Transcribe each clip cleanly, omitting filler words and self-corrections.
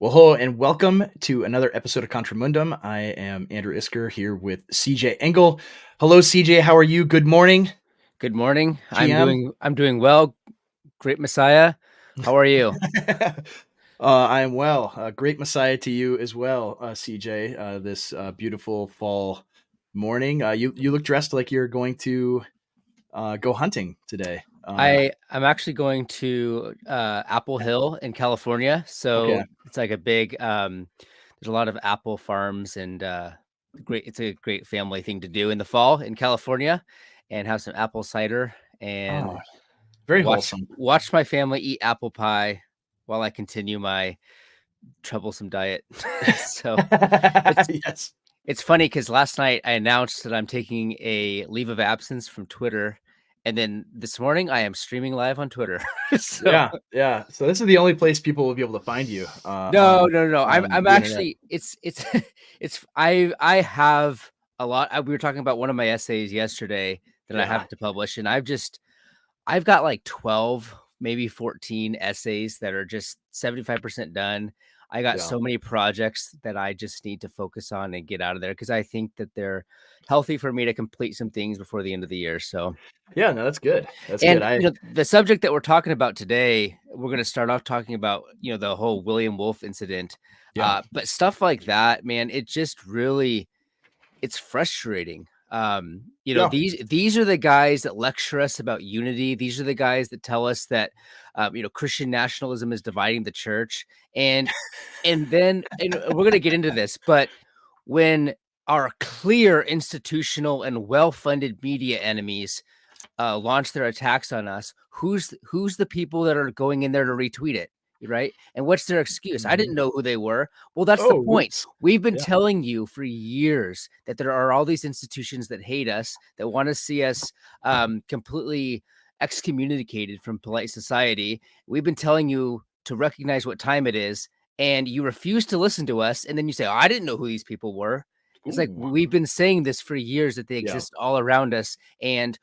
Well, hello and welcome to another episode of Contra Mundum. I am Andrew Isker here with CJ Engel. Hello, CJ. How are you? Good morning. Good morning. I'm GM. doing well. Great Messiah. How are you? I am well. Great Messiah to you as well, CJ. This beautiful fall morning. You look dressed like you're going to go hunting today. I'm actually going to Apple Hill in California. Okay. So it's like a big there's a lot of apple farms and it's a great family thing to do in the fall in California and have some apple cider Oh, and very watch wholesome. watch my family eat apple pie while I continue my troublesome diet. So it's Yes. It's funny because last night I announced that I'm taking a leave of absence from Twitter, and then this morning I am streaming live on Twitter. So Yeah. Yeah. So this is the only place people will be able to find you no, no, no. I'm the internet. actually it's it's I have a lot. We were talking about one of my essays yesterday that I Yeah. have to publish, and I've got like 12, maybe 14 essays that are just 75% done. I got Yeah. so many projects that I just need to focus on and get out of there because I think that they're healthy for me to complete some things before the end of the year. So, Yeah, no, that's good. That's good. and the subject that we're talking about today, we're going to start off talking about, the whole William Wolfe incident. Yeah. But stuff like that, man, it just really it's frustrating. Yeah. These are the guys that lecture us about unity. These are the guys that tell us that Christian nationalism is dividing the church. And we're gonna get into this, but when our clear institutional and well-funded media enemies launch their attacks on us, who's the people that are going in there to retweet it, right? And what's their excuse? I Mhm. didn't know who they were. Well, that's the Oh, point. whoops. We've been Yeah. telling you for years that there are all these institutions that hate us, that want to see us completely excommunicated from polite society. We've been telling you to recognize what time it is, and you refuse to listen to us. And then you say, "Oh, I didn't know who these people were." It's like Ooh. we've been saying this for years that they Yeah. exist all around us, and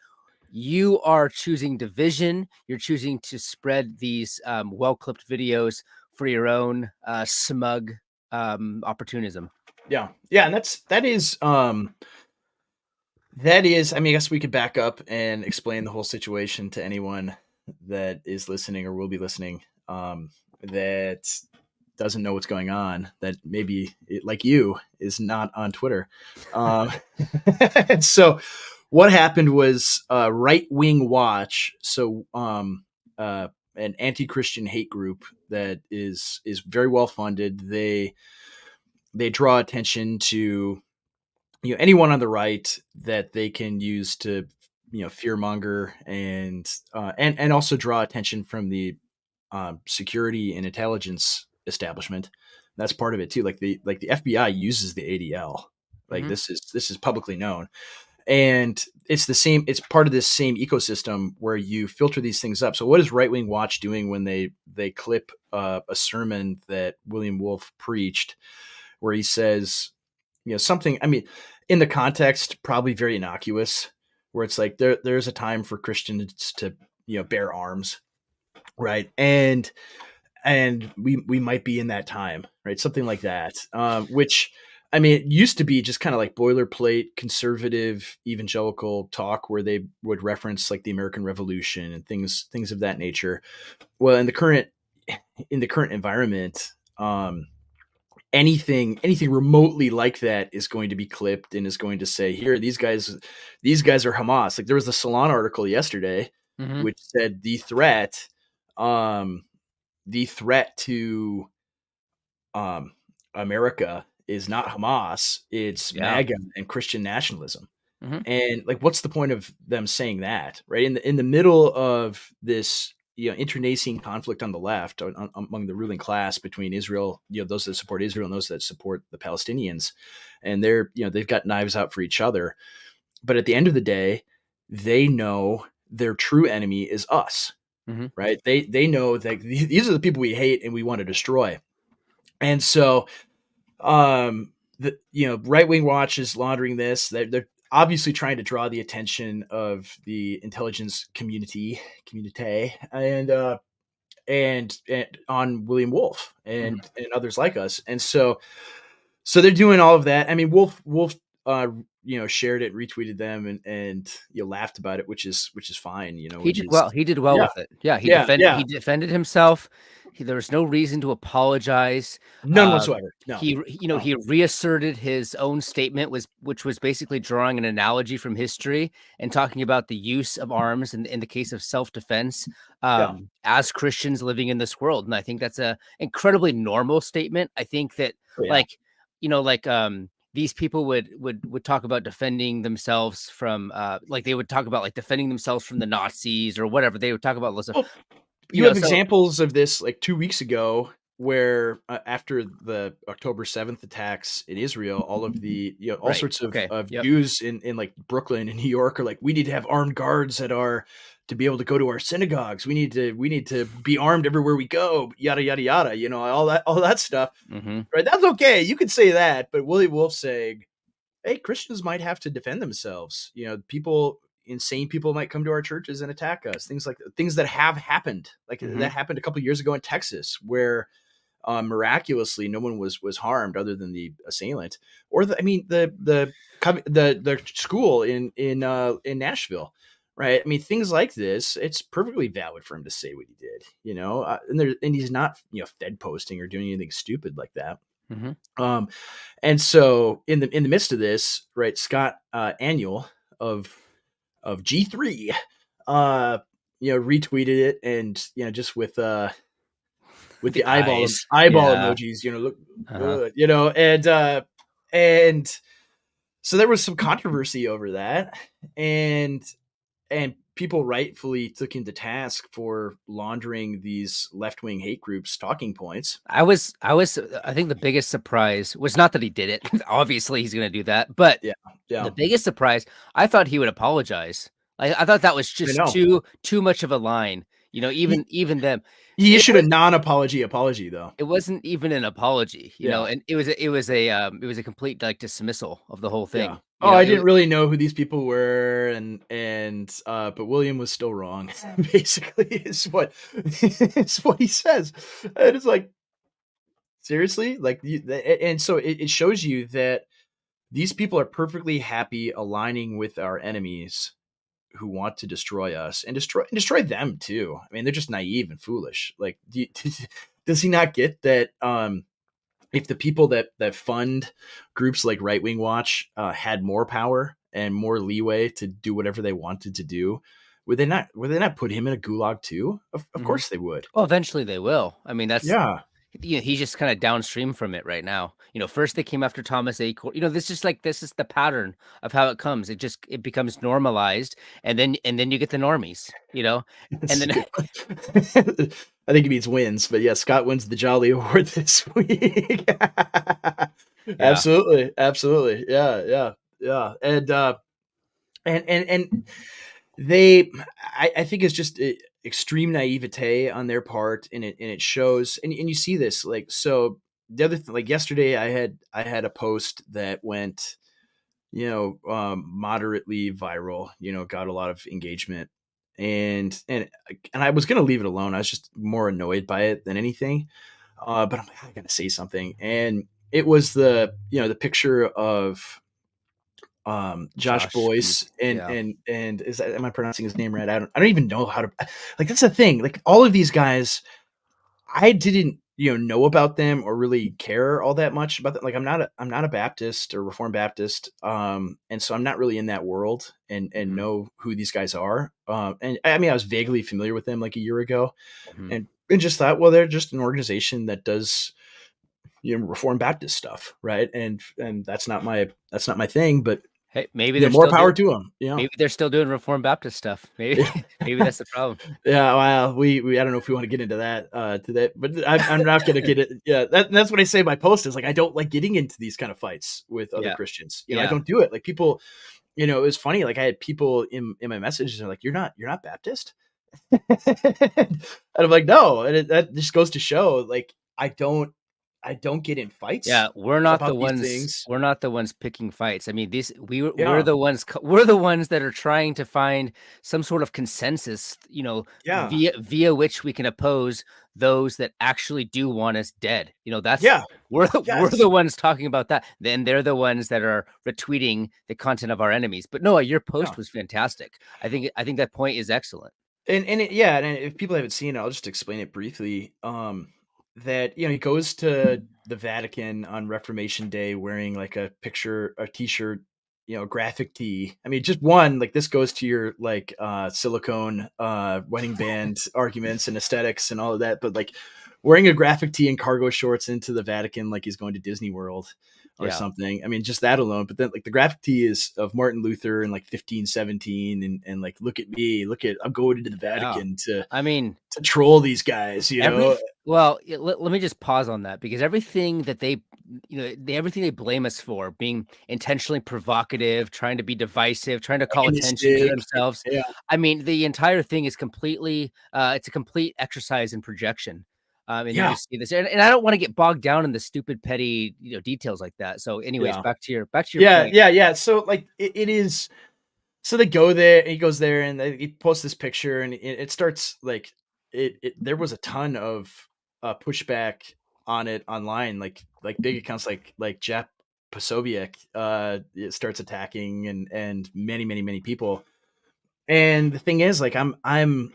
you are choosing division. You're choosing to spread these well-clipped videos for your own smug opportunism. Yeah. Yeah, and that is, I mean, I guess we could back up and explain the whole situation to anyone that is listening or will be listening, that doesn't know what's going on, that maybe like you is not on Twitter. Um, and so what happened was Right Wing Watch, so an anti-Christian hate group that is very well funded. They draw attention to anyone on the right that they can use to fearmonger and also draw attention from the security and intelligence establishment. That's part of it too. Like the FBI uses the ADL. Like Mm-hmm. this is publicly known, and it's the same. It's part of this same ecosystem where you filter these things up. So what is Right Wing Watch doing when they clip a sermon that William Wolfe preached, where he says, something? I mean, in the context, probably very innocuous, where it's like there's a time for Christians to bear arms, right? And we might be in that time, right? Something like that. Which, I mean, it used to be just kind of like boilerplate conservative evangelical talk where they would reference like the American Revolution and things of that nature. Well, in the current environment, anything remotely like that is going to be clipped and is going to say, here, these guys are Hamas. Like there was the Salon article yesterday Mm-hmm. which said um the threat to America is not Hamas, it's Yeah. MAGA and Christian nationalism. Mm-hmm. And like, what's the point of them saying that, right? In the middle of this, internecine conflict on the left, among the ruling class between Israel, those that support Israel and those that support the Palestinians, and they've got knives out for each other. But at the end of the day, they know their true enemy is us, Mm-hmm. right? They know that these are the people we hate and we want to destroy. And so, Right Wing Watch is laundering this. They're obviously trying to draw the attention of the intelligence community, and and on William Wolfe and others like us. And so they're doing all of that. I mean, Wolf shared it, retweeted them, and laughed about it, which is fine, He which did is well. He did well yeah, with it. Yeah, he yeah, defended yeah, he defended himself. There was no reason to apologize. none whatsoever. No, He reasserted his own statement, which was basically drawing an analogy from history and talking about the use of arms in the case of self-defense, yeah, as Christians living in this world. And I think that's a incredibly normal statement. I think that oh, yeah, like, these people would talk about defending themselves from like they would talk about like defending themselves from the Nazis or whatever. They would talk about lots of, well, you have so examples of this like 2 weeks ago where after the October 7th attacks in Israel, all of the all right. sorts Okay. of Yep. Jews in like Brooklyn and New York are like, we need to have armed guards to be able to go to our synagogues. We need to be armed everywhere we go, yada yada yada, all that stuff. Mm-hmm. Right? That's okay. You could say that, but Willie Wolf saying, hey, Christians might have to defend themselves. Insane people might come to our churches and attack us. Things that have happened, like that happened a couple of years ago in Texas, where miraculously no one was harmed other than the assailant, or the school in Nashville. Right. I mean, things like this, it's perfectly valid for him to say what he did, and he's not, Fed posting or doing anything stupid like that. Mm-hmm. And so in the midst of this, right, Scott Annual of G3, retweeted it, and just with the eyes. eyeball Yeah. emojis, look, Uh-huh. and so there was some controversy over that, and people rightfully took him to task for laundering these left-wing hate groups talking points. I think the biggest surprise was not that he did it. Obviously, he's going to do that. But Yeah, yeah, the biggest surprise, I thought he would apologize. Like I thought that was I just know. too much of a line. He, Even them. he It issued a non-apology though. it wasn't even an apology, Yeah. and it was a complete like dismissal of the whole Yeah. thing. Oh, I didn't really know who these people were, but William was still wrong. Basically, is what he says, and it's like, seriously, like, and so it shows you that these people are perfectly happy aligning with our enemies who want to destroy us and destroy them too. I mean, they're just naive and foolish. Like, does he not get that? If the people that fund groups like Right Wing Watch had more power and more leeway to do whatever they wanted to do, would they not put him in a gulag too? Of Mhm. course they would. Well, eventually they will. I mean, Yeah. he's just kind of downstream from it right now. First they came after Thomas Acorn. This is the pattern of how it comes. It becomes normalized, and then you get the normies. And That's a then good one. I think he means wins, but yeah, Scott wins the Jolly Award this week. yeah. Absolutely, absolutely, yeah, yeah, yeah, and they, I think it's just extreme naivete on their part, and it shows, and you see this, like, so the other thing, like yesterday, I had a post that went, moderately viral, got a lot of engagement, and I was gonna leave it alone. I was just more annoyed by it than anything. But I'm like, I gotta say something. And it was the picture of Josh Josh Boyce, Beef. and Yeah. am I pronouncing his name right? I don't even know how to, like, that's the thing. Like, all of these guys, I didn't, know about them or really care all that much about that. Like, I'm not a Baptist or Reformed Baptist, and so I'm not really in that world and Mhm. know who these guys are. And I mean, I was vaguely familiar with them like a year ago, Mhm. and just thought, well, they're just an organization that does, Reformed Baptist stuff, right? And that's not my thing, but Hey, maybe they're more still power doing. to them. Maybe they're still doing Reformed Baptist stuff. Maybe Yeah. maybe that's the problem. Yeah, well, we I don't know if we want to get into that today, but I'm not going to get it. Yeah, that's what I say in my post is, like, I don't like getting into these kind of fights with other Yeah. Christians. I Yeah. don't do it. Like, people, it was funny. Like, I had people in my messages, they're like, "You're not Baptist," and I'm like, "No," and that just goes to show, like, I don't. I don't get in fights Yeah, we're not the about these ones things. we're not the ones picking fights. I mean, we're Yeah, the ones we're the ones that are trying to find some sort of consensus, yeah, via which we can oppose those that actually do want us dead. That's yeah, we're yes, the ones talking about that. Then they're the ones that are retweeting the content of our enemies. But no, your yeah. post was fantastic. I think that point is excellent. And if people haven't seen it, I'll just explain it briefly. That he goes to the Vatican on Reformation Day wearing like a T-shirt, graphic tee. I mean, just one like this goes to your like silicone wedding band arguments and aesthetics and all of that, but like wearing a graphic tee and cargo shorts into the Vatican like he's going to Disney World or Yeah. something. I mean, just that alone. But then like the graphic tee is of Martin Luther in like 1517 and like look at me, I'm going into the Yeah. Vatican to I mean, troll these guys, well, let me just pause on that because everything that everything they blame us for being intentionally provocative, trying to be divisive, trying to call attention to Antagonistic. themselves. Yeah. I mean, the entire thing is completely, it's a complete exercise in projection. And you Yeah. just see this, and I don't want to get bogged down in the stupid, petty, details like that. So, anyways, Yeah. back to your Yeah. point. Yeah. Yeah. So like it is. So they go there, and he goes there, and he posts this picture, and it starts like there was a ton of pushback on it online, like big accounts like Jep Posobiec it starts attacking, and many people. And the thing is, like I'm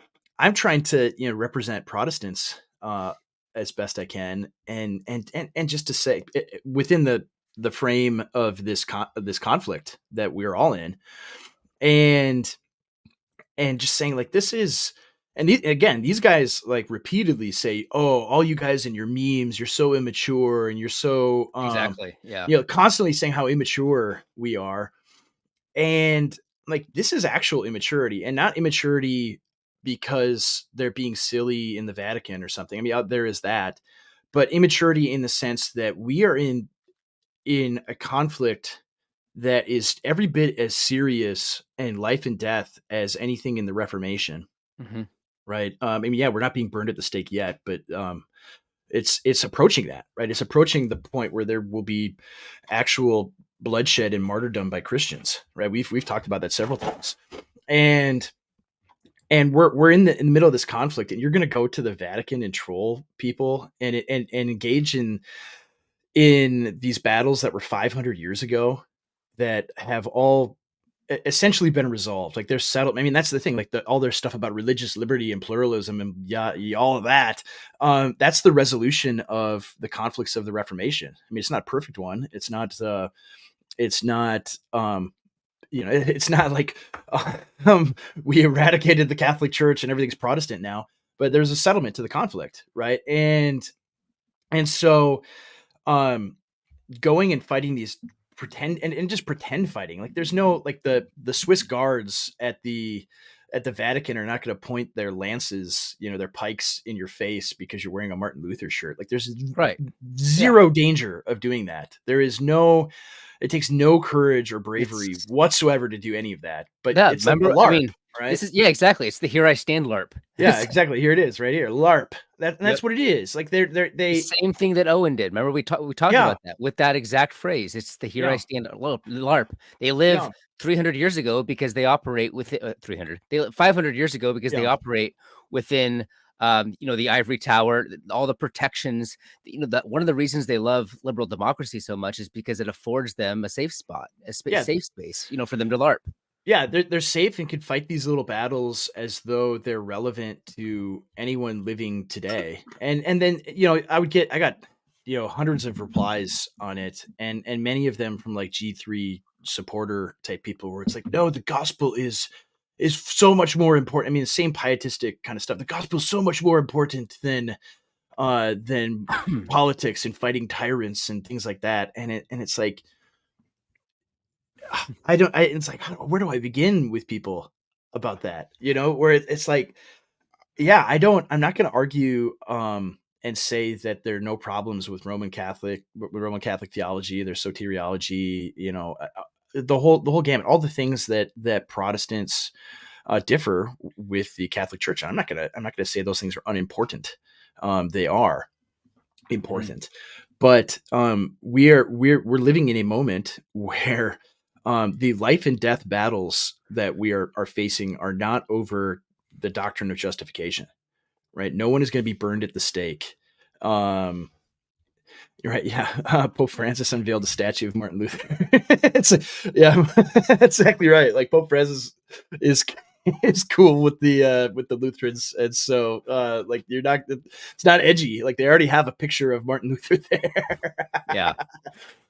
trying to represent Protestants as best I can, and just to say within the frame of this conflict that we're all in, and just saying like this is. And again, these guys like repeatedly say, "Oh, all you guys and your memes, you're so immature, and you're so Exactly. Yeah. constantly saying how immature we are." And like this is actual immaturity, and not immaturity because they're being silly in the Vatican or something. I mean, there is that, but immaturity in the sense that we are in a conflict that is every bit as serious and life and death as anything in the Reformation, Hmm. right? I mean, yeah, we're not being burned at the stake yet, but it's approaching that, right? It's approaching the point where there will be actual bloodshed and martyrdom by Christians, right? We've talked about that several times, and we're in the middle of this conflict, and you're going to go to the Vatican and troll people and engage in these battles that were 500 years ago that have all essentially been resolved. Like they're settled. I mean, that's the thing. Like all their stuff about religious liberty and pluralism and all of that. That's the resolution of the conflicts of the Reformation. I mean, it's not a perfect one. It's not. It's not. It's not like we eradicated the Catholic Church and everything's Protestant now. But there's a settlement to the conflict, right? And so going and fighting these pretend and just pretend fighting, like there's no like the Swiss guards at the Vatican are not going to point their lances, their pikes in your face because you're wearing a Martin Luther shirt. Like there's Right. Yeah. zero danger of doing that. It takes no courage or bravery It's whatsoever to do any of that, but Yeah, it's like the remember, I larp, mean, right? exactly. It's the "Here I Stand" LARP. Yeah, exactly. Here it is, right here, larp. Yep. That's what it is. Like The they same thing that Owen did. Remember we talked yeah, about that with that exact phrase. It's the "Here I yeah, Stand" LARP. They live yeah, 300 years ago because they operate with 300. They 500 years ago because they yeah. operate within the ivory tower, all the protections. That one of the reasons they love liberal democracy so much is because it affords them a safe spot, Yeah, safe space, for them to LARP. yeah, they're safe and can fight these little battles as though they're relevant to anyone living today. And then I got hundreds of replies on it, and many of them from like G3 supporter type people where it's like, no, the gospel is so much more important. I mean, the same pietistic kind of stuff. The gospel is so much more important than politics and fighting tyrants and things like that. And it's like it's like, where do I begin with people about that? Where it's like, yeah, I'm not going to argue, and say that there are no problems with Roman Catholic theology, their soteriology, the whole gamut, all the things that Protestants differ with the Catholic Church. I'm not gonna say those things are unimportant. They are Mhm. important, But we're living in a moment where the life and death battles that we are facing are not over the doctrine of justification, right? No one is going to be burned at the stake. Um, you're right. Yeah. Pope Francis unveiled a statue of Martin Luther. Yeah, that's exactly right. Like Pope Francis is is cool with the Lutherans, and so like you're not. It's not edgy. Like they already have a picture of Martin Luther there. Yeah.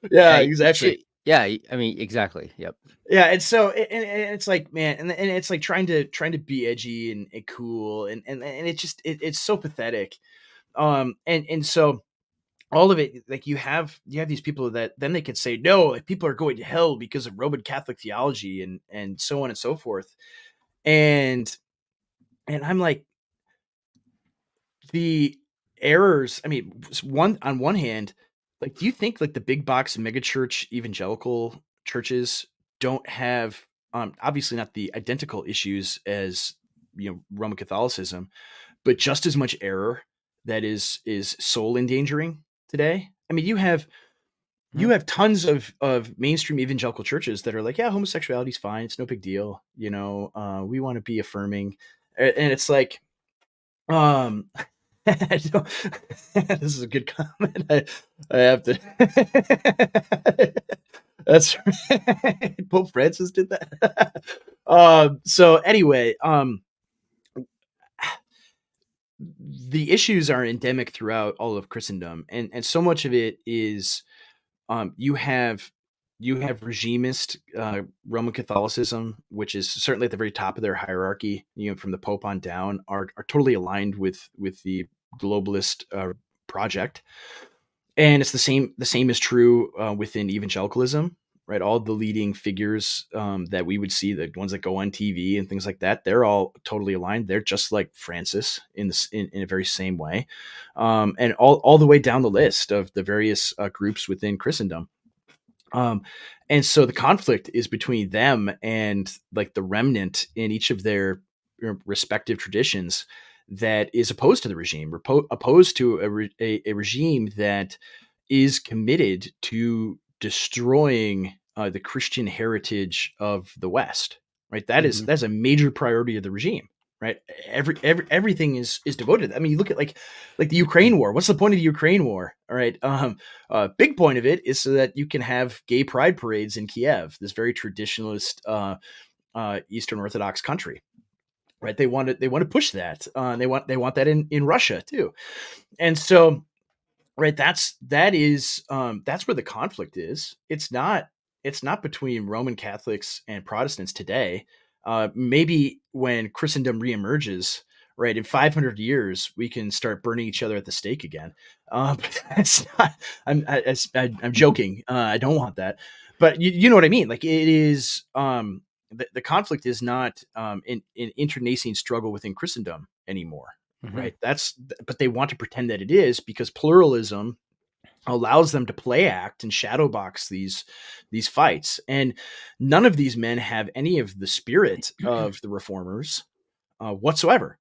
Yeah, Yeah, you exactly. should. Yeah, I mean, exactly. Yep. Yeah, and so and it's like, man, and it's like trying to be edgy and cool, and it's so pathetic. And so all of it, like you have these people that then they could say no, like people are going to hell because of Roman Catholic theology and so on and so forth. And I'm like, the errors, I mean, one on one hand, like do you think like the big box megachurch evangelical churches don't have obviously not the identical issues as Roman Catholicism, but just as much error that is soul endangering today? I mean, you Mhm. have tons of mainstream evangelical churches that are like, yeah, homosexuality is fine, it's no big deal, we want to be affirming. And it's like, um I don't- this is a good comment. I have to. That's right. Pope Francis did that. So anyway, the issues are endemic throughout all of Christendom, and so much of it is you have regimist Roman Catholicism, which is certainly at the very top of their hierarchy. From the Pope on down, are totally aligned with the globalist project, and it's the same is true within evangelicalism, right? All the leading figures that we would see, the ones that go on TV and things like that, they're all totally aligned. They're just like Francis in a very same way, and all the way down the list of the various groups within Christendom. Um, and so the conflict is between them and like the remnant in each of their respective traditions that is opposed to the regime, opposed to a regime that is committed to destroying the Christian heritage of the West. Right, Mhm. that's a major priority of the regime. Right, everything is devoted. I mean, you look at like the Ukraine war. What's the point of the Ukraine war? All right, big point of it is so that you can have gay pride parades in Kiev, this very traditionalist Eastern Orthodox country. Right, they want to push that. They want that in Russia too, and so right, that's where the conflict is. It's not between Roman Catholics and Protestants today. Maybe when Christendom reemerges, right, in 500 years, we can start burning each other at the stake again. But that's not. I'm joking. I don't want that. But you know what I mean. Like it is. The conflict is not an internecine struggle within Christendom anymore, Mhm. right? But they want to pretend that it is because pluralism allows them to play act and shadow box these fights, and none of these men have any of the spirit of the reformers whatsoever,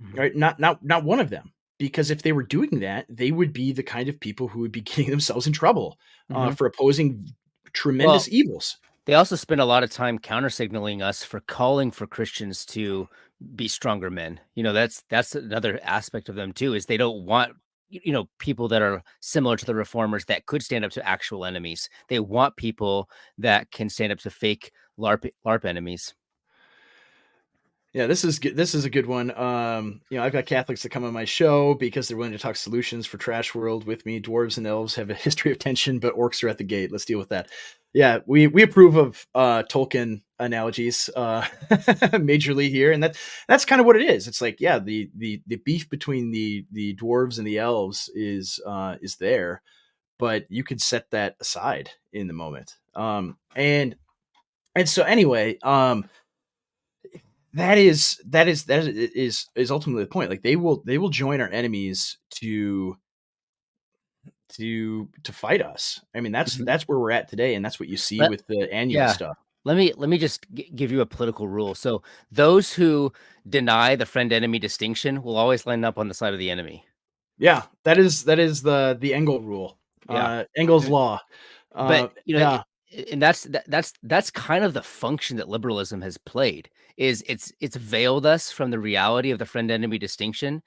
Mhm. right? Not one of them, because if they were doing that, they would be the kind of people who would be getting themselves in trouble Mhm. for opposing Well, tremendous evils. they also spend a lot of time counter signaling us for calling for Christians to be stronger men. That's another aspect of them too, is they don't want people that are similar to the reformers that could stand up to actual enemies. They want people that can stand up to fake LARP enemies. Yeah, this is good. This is a good one. I've got Catholics that come on my show because they're willing to talk solutions for Trash World with me. Dwarves and elves have a history of tension, but orcs are at the gate. Let's deal with that. Yeah, we approve of Tolkien analogies majorly here, and that's kind of what it is. It's like, yeah, the beef between the dwarves and the elves is there, but you could set that aside in the moment. And so anyway, that is ultimately the point. Like they will join our enemies to fight us. I mean, that's Mhm. that's where we're at today, and that's what you see Let with the annual Yeah. stuff. Let me just give you a political rule. So those who deny the friend enemy distinction will always line up on the side of the enemy. Yeah, that is the Engel rule. Yeah. Engel's law. But, Yeah, and that's kind of the function that liberalism has played, is it's veiled us from the reality of the friend enemy distinction,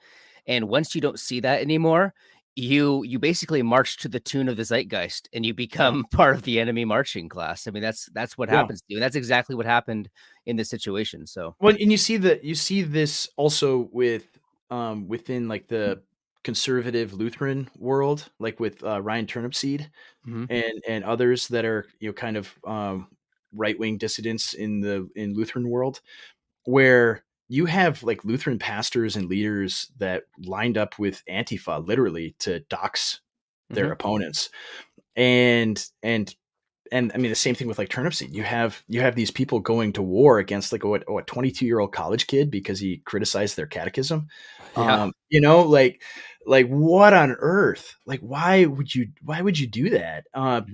and once you don't see that anymore, you basically march to the tune of the zeitgeist, and you yeah, become part of the enemy marching class. I mean, that's what yeah. happens to you, and that's exactly what happened in this situation, so Well, and you see this also with within like the conservative Lutheran world, like with Ryan Turnipseed Mhm. and others that are kind of right wing dissidents in Lutheran world, where you have like Lutheran pastors and leaders that lined up with Antifa literally to dox their Mhm. opponents, and I mean the same thing with like turnip seed. You have these people going to war against like a 22-year-old college kid because he criticized their catechism. Yeah. Like what on earth? Like why would you do that? Mhm.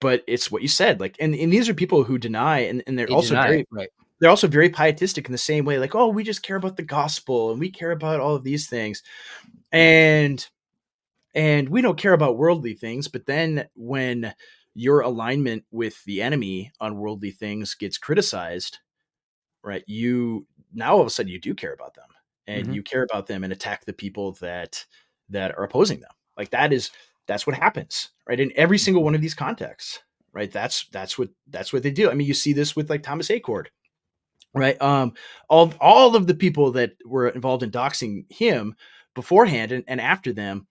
But it's what you said. Like and these are people who deny and They deny it, right. they're also very pietistic in the same way. Like, oh, we just care about the gospel and we care about all of these things. And we don't care about worldly things, but then when your alignment with the enemy on worldly things gets criticized, right? You now all of a sudden you do care about them, and Mhm. you care about them and attack the people that are opposing them. Like that's what happens, right? In every single one of these contexts, right? That's what they do. I mean, you see this with like Thomas Acord, right? All of the people that were involved in doxing him beforehand and after them,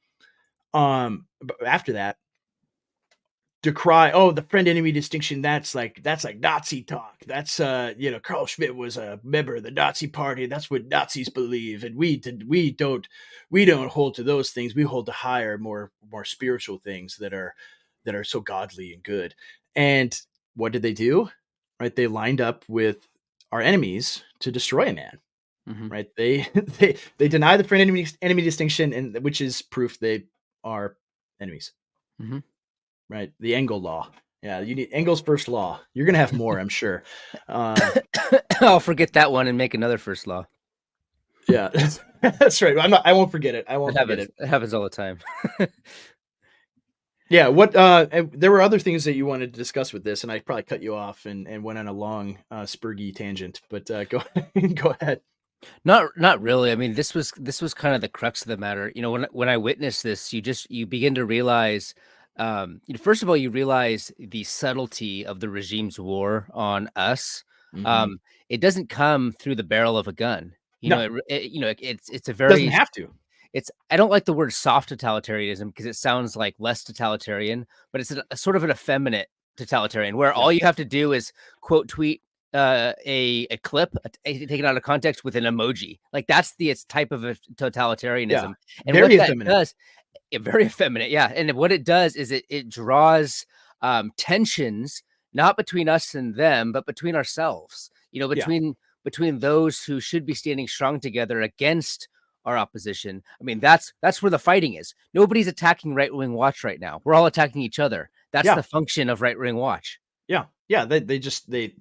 after that decry, oh, the friend enemy distinction, that's like Nazi talk. That's Carl Schmitt was a member of the Nazi party. That's what Nazis believe, and we don't hold to those things. We hold to higher, more spiritual things that are so godly and good. And what did they do? Right, they lined up with our enemies to destroy a man. Mhm. Right, they they deny the friend enemy distinction, and which is proof they are enemies. Mhm. Right, the Engel law. Yeah, you need Engel's first law. You're gonna have more, I'm sure. Um, I'll forget that one and make another first law. yeah, that's right. I won't forget it. I That won't forget happens it. that happens all the time. Yeah, and there were other things that you wanted to discuss with this, and I probably cut you off and went on a long, spurgy tangent, but, go go ahead. Not really. I mean, this was kind of the crux of the matter. When I witnessed this, you begin to realize, first of all, you realize the subtlety of the regime's war on us. Mhm. Um, it doesn't come through the barrel of a gun. No, It's a doesn't very have to. it's I don't like the word soft totalitarianism because it sounds like less totalitarian, but it's a sort of an effeminate totalitarian where Yeah, all you have to do is quote tweet a clip taken out of context with an emoji. Like that's the its type of a yeah. totalitarianism. And what Very that effeminate. does, very effeminate, yeah. And what it does is it draws tensions not between us and them, but between ourselves. Yeah, Between those who should be standing strong together against our opposition. I mean, that's where the fighting is. Nobody's attacking Right Wing Watch right now. We're all attacking each other. That's yeah, the function of Right Wing Watch. yeah, yeah. They just they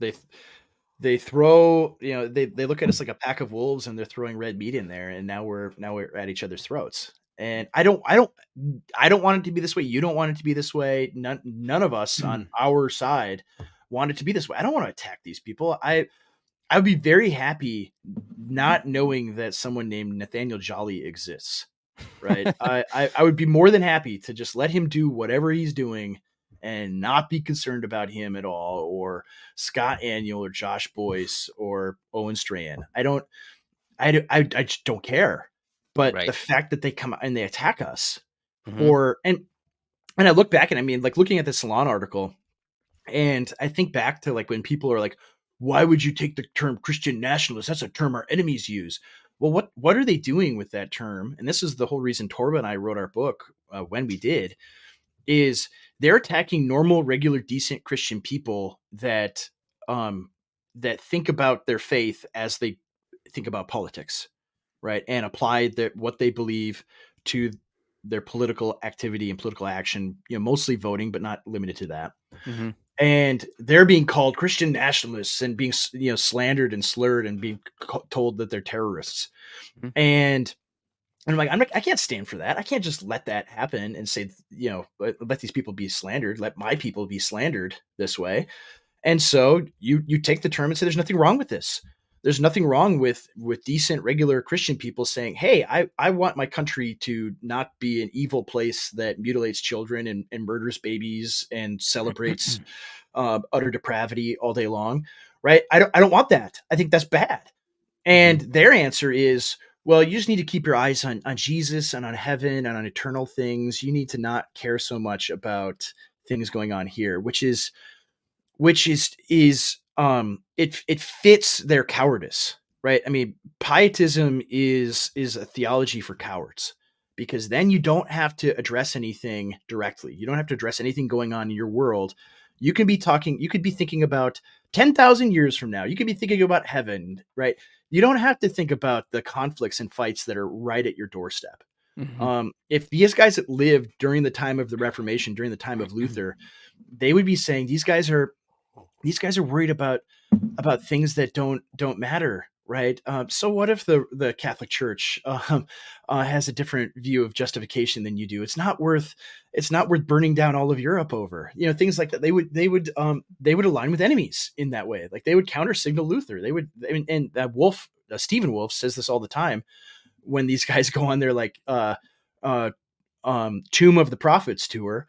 throw, they look at us like a pack of wolves, and they're throwing red meat in there, and now we're at each other's throats. And I don't want it to be this way. You don't want it to be this way. None of us on our side want it to be this way. I don't want to attack these people. I would be very happy not knowing that someone named Nathaniel Jolly exists. Right. I would be more than happy to just let him do whatever he's doing and not be concerned about him at all, or Scott Aniel or Josh Boyce or Owen Strahan. I just don't care. But the Right. fact that they come and they attack us, Hmm. or and I look back, and I mean, like, looking at the Salon article, and I think back to like when people are like, why would you take the term Christian nationalist? That's a term our enemies use. Well, what are they doing with that term? And this is the whole reason Torba and I wrote our book, when we did, is they're attacking normal, regular, decent Christian people um, that think about their faith as they think about politics, right? And apply what they believe to their political activity and political action, mostly voting, but not limited to that. Hmm. And they're being called Christian nationalists and being slandered and slurred and being told that they're terrorists. Hmm. And And I'm like, I can't stand for that. I can't just let that happen and say, let these people be slandered. Let my people be slandered this way. And so you take the term and say, there's nothing wrong with this. There's nothing wrong with decent, regular Christian people saying, hey, I want my country to not be an evil place that mutilates children and murders babies and celebrates utter depravity all day long. Right. I don't want that. I think that's bad. And their answer is, well, you just need to keep your eyes on Jesus and on heaven and on eternal things. You need to not care so much about things going on here, which is it fits their cowardice, right? I mean, pietism is a theology for cowards, because then you don't have to address anything directly. You don't have to address anything going on in your world. You could be thinking about 10,000 years from now. You could be thinking about heaven, right? You don't have to think about the conflicts and fights that are right at your doorstep. If these guys that lived during the time of the Reformation, during the time of Luther, they would be saying these guys are worried about things that don't matter, right? So what if the Catholic Church has a different view of justification than you do? It's not worth burning down all of Europe over, things like that. They would align with enemies in that way. Like they would counter signal Luther. They would, and Wolfe, Stephen Wolfe says this all the time when these guys go on their like Tomb of the Prophets tour,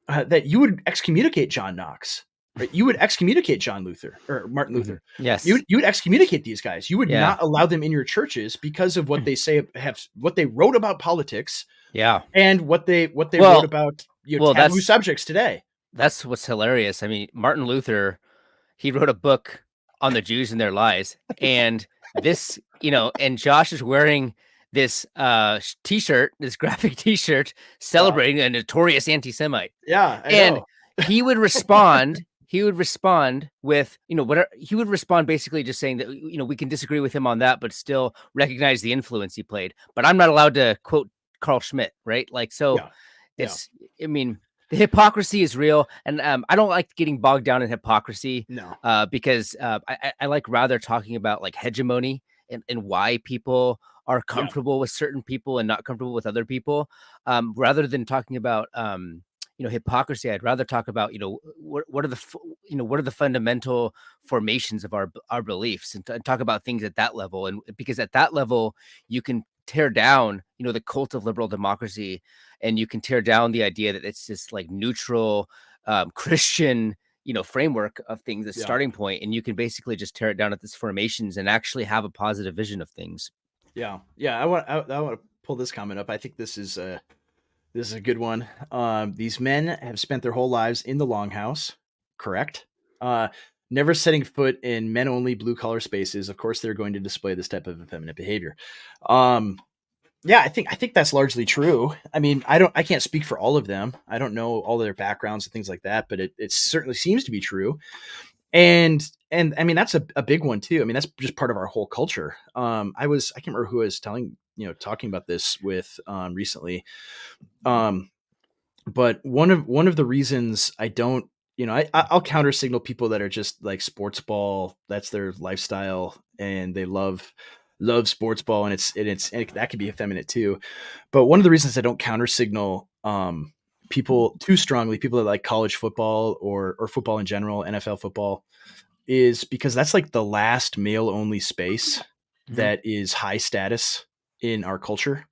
that you would excommunicate John Knox. Right? You would excommunicate John Luther or Martin Luther. Yes. You would excommunicate these guys. You would not allow them in your churches because of what they say, what they wrote about politics. Yeah. And what they wrote about taboo subjects today. That's what's hilarious. I mean, Martin Luther, he wrote a book on the Jews and their lies. And this, and Josh is wearing this t-shirt, this graphic t-shirt celebrating a notorious anti-Semite. Yeah. I know. He would respond. He would respond with, whatever. He would respond basically just saying that, we can disagree with him on that, but still recognize the influence he played. But I'm not allowed to quote Carl Schmitt, right? Like, so it's, I mean, the hypocrisy is real. And I don't like getting bogged down in hypocrisy. No. Because I like rather talking about like hegemony and why people are comfortable with certain people and not comfortable with other people, rather than talking about, hypocrisy. I'd rather talk about, what are the fundamental formations of our beliefs, and talk about things at that level. And because at that level, you can tear down, the cult of liberal democracy, and you can tear down the idea that it's this like neutral Christian, framework of things, the starting point, and you can basically just tear it down at its formations and actually have a positive vision of things. Yeah. I want to pull this comment up. I think this is a good one. These men have spent their whole lives in the longhouse, correct? Never setting foot in men-only blue-collar spaces. Of course, they're going to display this type of effeminate behavior. Yeah, I think that's largely true. I mean, I can't speak for all of them. I don't know all of their backgrounds and things like that, but it certainly seems to be true. And I mean, that's a big one too. I mean, that's just part of our whole culture. I can't remember who I was talking about this with recently. But one of the reasons I don't, I'll counter signal people that are just like sports ball. That's their lifestyle, and they love sports ball, and that could be effeminate too. But one of the reasons I don't counter signal people too strongly, people that like college football or football in general, NFL football, is because that's like the last male only space that is high status in our culture,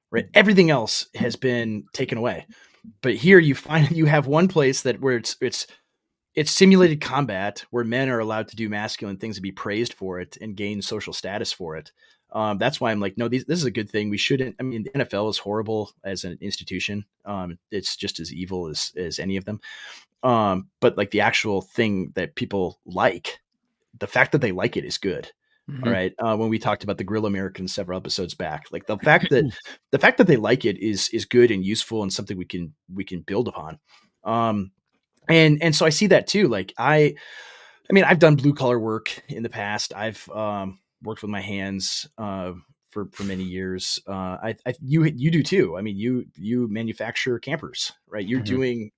right? Everything else has been taken away. But here you have one place where it's simulated combat, where men are allowed to do masculine things and be praised for it and gain social status for it. That's why I'm like, no, this is a good thing. We shouldn't. I mean, the NFL is horrible as an institution. It's just as evil as any of them. But like the actual thing that people like, the fact that they like it is good. All right. When we talked about the Grill Americans several episodes back, like the fact that they like it is good and useful and something we can build upon. And so I see that too. Like I mean, I've done blue collar work in the past. I've worked with my hands for many years. You do too. I mean, you manufacture campers, right? You're doing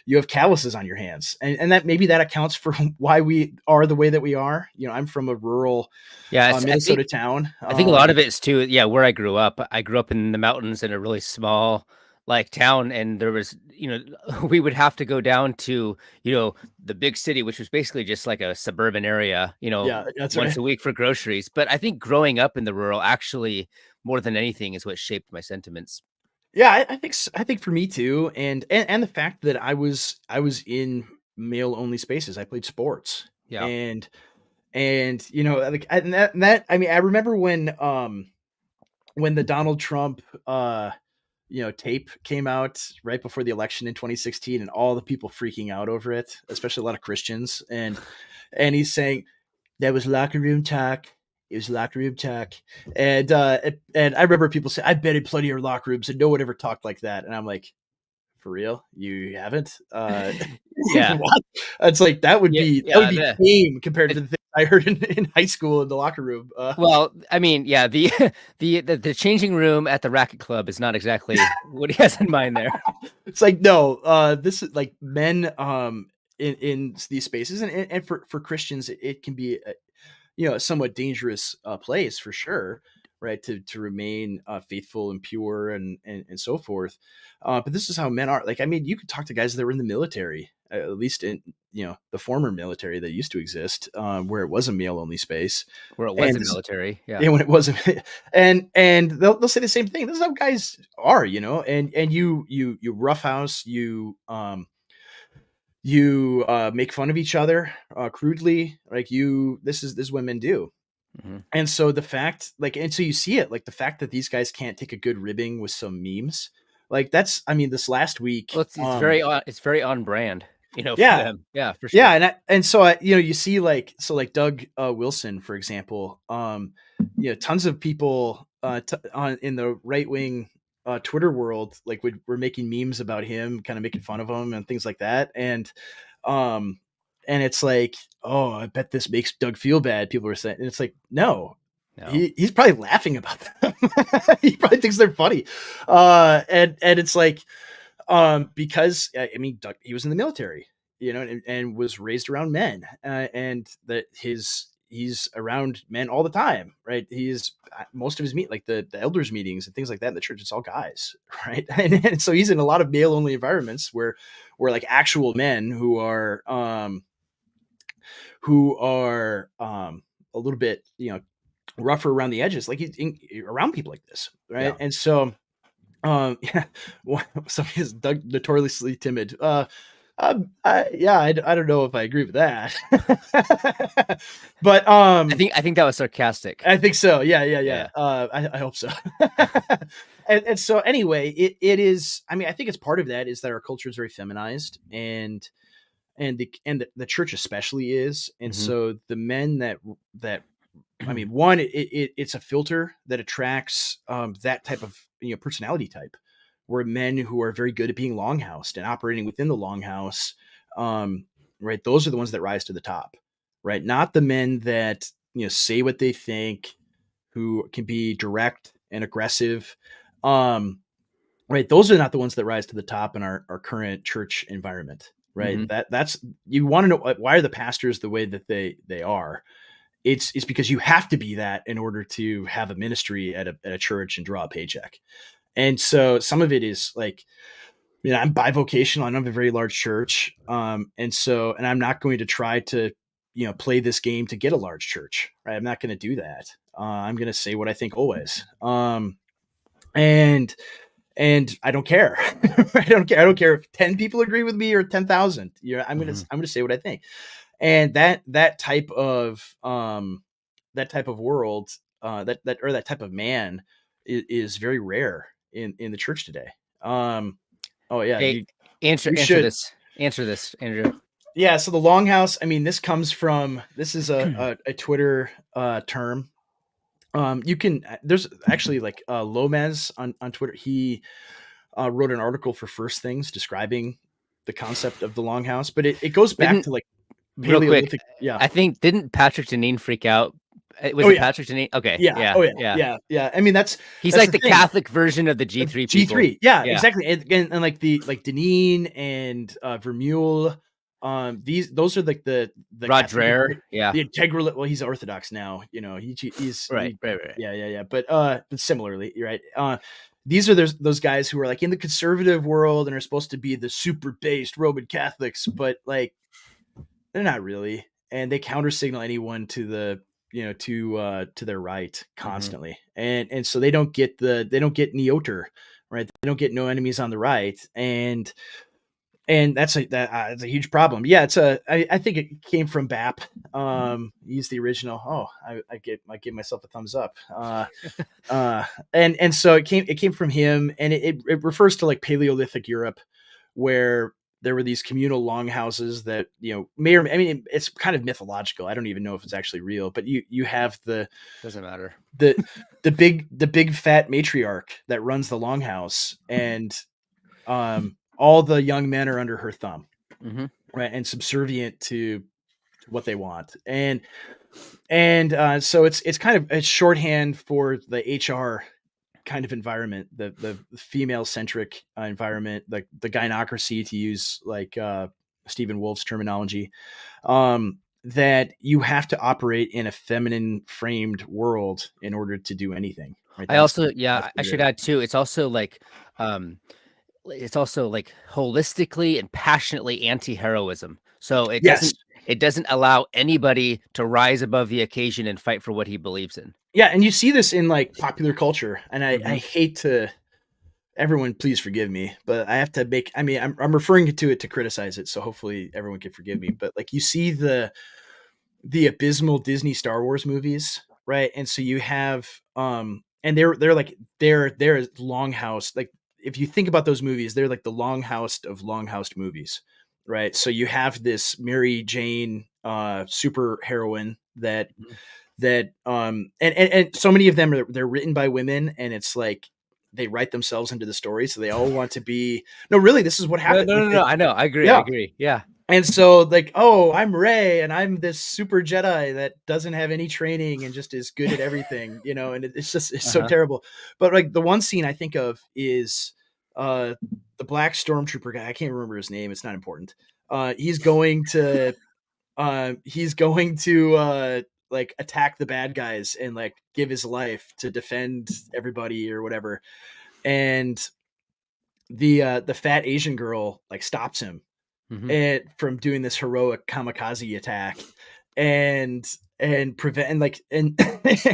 you have calluses on your hands, and that maybe that accounts for why we are the way that we are. You know, I'm from a rural Minnesota town. I think a lot of it's too, yeah, where I grew up. I grew up in the mountains in a really small like town, and there was, we would have to go down to, the big city, which was basically just like a suburban area, Yeah, that's once right. a week for groceries. But I think growing up in the rural actually more than anything is what shaped my sentiments. Yeah, I think for me too, and the fact that I was in male only spaces. I played sports, Yeah. and like and that I mean I remember when the Donald Trump tape came out right before the election in 2016, and all the people freaking out over it, especially a lot of Christians, and he's saying that was locker room talk. It was locker room talk, and I remember people say, "I've been in plenty of locker rooms, and no one ever talked like that." And I'm like, "For real? You haven't?" Yeah. What? It's like that would Yeah. be Yeah. tame compared to the things I heard in high school in the locker room. Well, I mean, yeah, the changing room at the racket club is not exactly what he has in mind there. It's like no, this is like men in these spaces, and for Christians, it can be a somewhat dangerous place for sure, right? To remain faithful and pure and so forth. But this is how men are. Like, I mean, you could talk to guys that were in the military, at least in the former military that used to exist, where it was a male only space, Where it was and the military. Yeah. when it wasn't, and they'll say the same thing. This is how guys are, and you roughhouse, you make fun of each other crudely, like this is what men do. Mhm. And so the fact, like, and so you see it, like the fact that these guys can't take a good ribbing with some memes, like that's, I mean, this last week, Well, it's very on brand, for yeah, them. Yeah, for yeah, sure. and so you see like Doug Wilson, for example, tons of people in the right wing Twitter world like were making memes about him, kind of making fun of him and things like that, um, and it's like, oh, I bet this makes Doug feel bad. People were saying, and it's like, no, No. he's probably laughing about them. He probably thinks they're funny, and it's like, because I mean, Doug, he was in the military, and was raised around men, and that he's around men all the time, right? He's most of his like the elders meetings and things like that in the church. It's all guys, right? And so he's in a lot of male only environments where like actual men who are a little bit rougher around the edges, like he's around people like this, right? Yeah. And so yeah, somebody is notoriously timid. Yeah, I don't know if I agree with that, but I think that was sarcastic. I think so. Yeah, yeah, yeah. Yeah. I hope so. And so anyway, it is. I mean, I think it's part of that is that our culture is very feminized, and the church especially is, and Mhm. so the men that I mean, one, it's a filter that attracts that type of personality type, where men who are very good at being longhoused and operating within the longhouse, right? Those are the ones that rise to the top, right? Not the men that say what they think, who can be direct and aggressive, right? Those are not the ones that rise to the top in our current church environment, right? Mhm. That's you want to know why are the pastors the way that they are. It's because you have to be that in order to have a ministry at a church and draw a paycheck. And so some of it is like, I'm bivocational. I don't have a very large church. And I'm not going to try to, play this game to get a large church, right? I'm not going to do that. I'm going to say what I think always. And I don't care. I don't care. I don't care if 10 people agree with me or 10,000. Mhm. I'm going to say what I think. And that type of world, that type of man is very rare in the church today. Oh yeah, Hey, you answer should. this. Answer this, Andrew. Yeah, so the longhouse, I mean, this is a Twitter term. You can there's actually like Lomez on Twitter. He wrote an article for First Things describing the concept of the longhouse, but it goes back Didn't to like Real quick, Paleolithic. Yeah. I think didn't Patrick Deneen freak out Was Oh it yeah, Patrick Deneen? Okay, yeah, yeah, oh yeah, yeah. yeah. I mean, that's He's that's like the the thing. Catholic version of the G3 people. G3, yeah, Yeah. exactly, and like Deneen and Vermeulen, those are like the Catholic, Roger. Yeah. the integral. Well, he's Orthodox now, Right. Right. Right. yeah. But similarly, you're right. These are those guys who are like in the conservative world and are supposed to be the super based Roman Catholics, but like they're not really, and they counter signal anyone to the to their right Mm-hmm. constantly, and so they don't get NEOTR, right? They don't get no enemies on the right, and that's that's a huge problem. Yeah, I think it came from BAP. He's the original. Oh, I give myself a thumbs up. And so it came from him, and it refers to like Paleolithic Europe, where there were these communal longhouses that may or I mean it's kind of mythological. I don't even know if it's actually real, but you have Doesn't matter. the the big fat matriarch that runs the longhouse, and all the young men are under her thumb, Mm-hmm. right, and subservient to what they want, and so it's kind of a shorthand for the HR kind of environment, the female centric environment, like the gynocracy, to use like Stephen Wolfe's terminology, that you have to operate in a feminine framed world in order to do anything, right? I also, That's yeah, I what should it is. add too. Um, it's also like holistically and passionately anti-heroism. So Yes. it doesn't allow anybody to rise above the occasion and fight for what he believes in. Yeah, and you see this in like popular culture, and I Mm-hmm. hate to, everyone please forgive me, but I have to make, I mean, I'm referring to it to criticize it, so hopefully everyone can forgive me, but like you see the abysmal Disney Star Wars movies, right? And so you have and they're like they're longhouse, like if you think about those movies, they're like the longhouse of longhouse movies, right? So you have this Mary Jane super heroine and so many of them they're written by women, and it's like they write themselves into the story, so they all want to be, no, really, this is what No, happened, no, like no, no. I know. I agree. I yeah. agree. Yeah. And so like, oh, I'm Rey and I'm this super Jedi that doesn't have any training and just is good at everything, and it's so Uh-huh. terrible. But like the one scene I think of is uh the black stormtrooper guy. I can't remember his name. It's not important. He's going to like attack the bad guys and like give his life to defend everybody or whatever. And the fat Asian girl like stops him Mm-hmm. and from doing this heroic kamikaze attack, and prevent, and like and